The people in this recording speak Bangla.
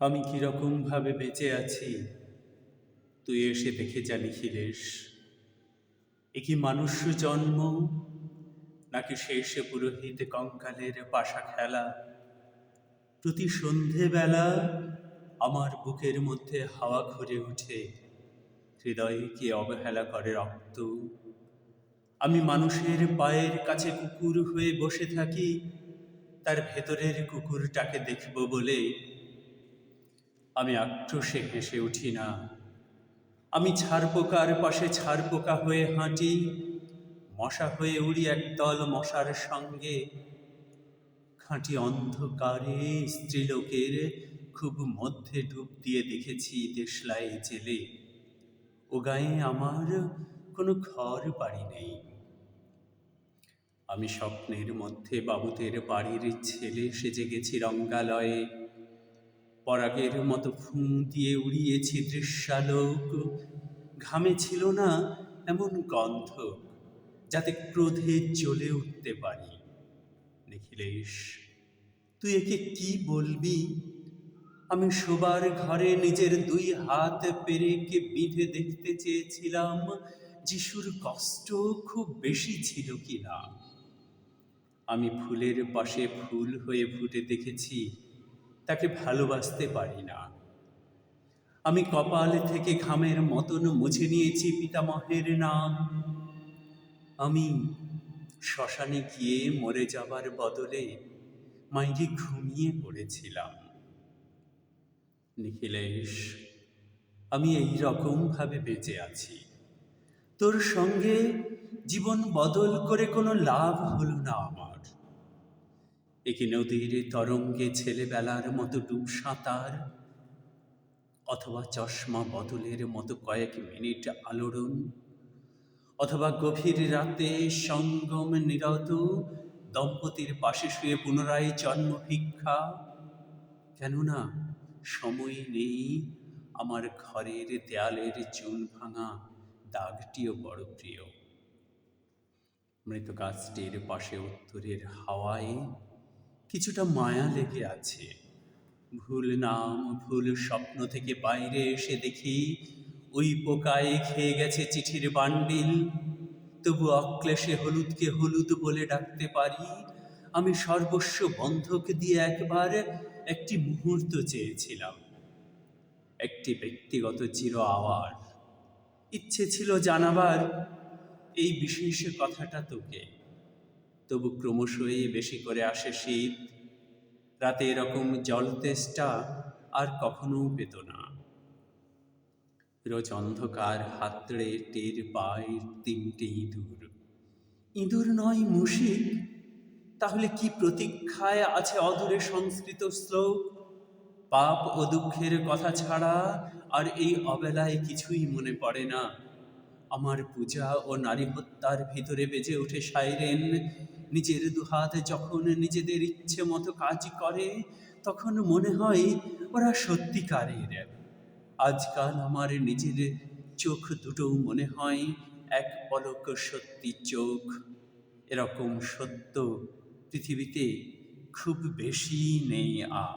আমি কিরকম ভাবে বেঁচে আছি তুই এসে দেখে যা নিখিলেশ। এ কি মানুষ জন্ম, নাকি শেষ পুরোহিত কঙ্কালের পাশা খেলা? প্রতি সন্ধেবেলা আমার বুকের মধ্যে হাওয়া ঘুরে ওঠে, হৃদয়ে কি অবহেলা করে রক্ত। আমি মানুষের পায়ের কাছে কুকুর হয়ে বসে থাকি, তার ভেতরের কুকুরটাকে দেখব বলে। আমি আক্রোশে হেসে উঠি না। আমি ছারপোকার পাশে ছারপোকা হয়ে হাঁটি, মশা হয়ে উড়ি একদল মশার সঙ্গে। খাঁটি অন্ধকারে স্ত্রীলোকের খুব মধ্যে ডুব দিয়ে দেখেছি দেশলাই জেলে। ও গায়ে আমার কোনো ঘর বাড়ি নেই। আমি স্বপ্নের মধ্যে বাবুদের বাড়ির ছেলে সেজে গেছি রঙ্গালয়ে। পরাগের মতো ফুঁ দিয়ে উড়িয়েছি দৃশ্যালোক। ঘামে ছিল না এমন গন্ধ যাতে ক্রোধে জ্বলে উঠতে পারি। নিখিলেশ, তুই একে কি বলবি? আমি শোবার ঘরে নিজের দুই হাত পেরেকে বিঁধে দেখতে চেয়েছিলাম যিশুর কষ্ট খুব বেশি ছিল কিনা। আমি ফুলের পাশে ফুল হয়ে ফুটে দেখেছি, তাকে ভালোবাসতে পারি না। আমি কপাল থেকে ঘামের মতন মুছে নিয়েছি পিতামহের নাম। আমি শ্মশানে গিয়ে মরে যাবার বদলে মাইরে ঘুমিয়ে পড়েছিলাম। নিখিলেশ, আমি এই রকম ভাবে বেঁচে আছি। তোর সঙ্গে জীবন বদল করে কোনো লাভ হলো না আমার। একে নদীর তরঙ্গে ছেলেবেলার মতো ডুব সাঁতার, অথবা চশমা বদলের মতো কয়েক মিনিট আলোড়ন, অথবা গভীর রাতে সঙ্গম নিরত দম্পতির পাশে শুয়ে পুনরায় জন্ম ভিক্ষা। কেননা সময় নেই আমার ঘরের দেয়ালের চুন ভাঙা দাগটিও বড় প্রিয়। মৃত গাছটির পাশে উত্তরের হাওয়ায় কিছুটা মায়া লেগে আছে। ভুল নাম ভুল স্বপ্ন থেকে বাইরে এসে দেখি ওই পোকায় খেয়ে গেছে চিঠির বান্ডিল। তবু অক্লেশে হলুদকে হলুদ বলে ডাকতে পারি। আমি সর্বস্ব বন্ধক দিয়ে একবার একটি মুহূর্ত চেয়েছিলাম, একটি ব্যক্তিগত চির আওয়ার। ইচ্ছে ছিল জানাবার এই বিশেষ কথাটা তোকে। তবু ক্রমশই বেশি করে আসে শীত। রাতে এরকম জলতেষ্টা আর কখনো পেত না। রোজ অন্ধকার হাতড়ে টের পায় তিনটে ইঁদুর। ইঁদুর নয় মুশিক, তাহলে কি প্রতীক্ষায় আছে অদূরে সংস্কৃত শ্লোক? পাপ ও দুঃখের কথা ছাড়া আর এই অবেলায় কিছুই মনে পড়ে না। আমার পূজা ও নারী হত্যার ভিতরে বেজে ওঠে সাইরেন। নিজের দুহাত যখন নিজেদের ইচ্ছে মতো কাজ করে, তখন মনে হয় ওরা সত্যিকারের। আজকাল আমার নিজের চোখ দুটোও মনে হয় এক পলক সত্যি চোখ। এরকম সত্য পৃথিবীতে খুব বেশি নেই আর।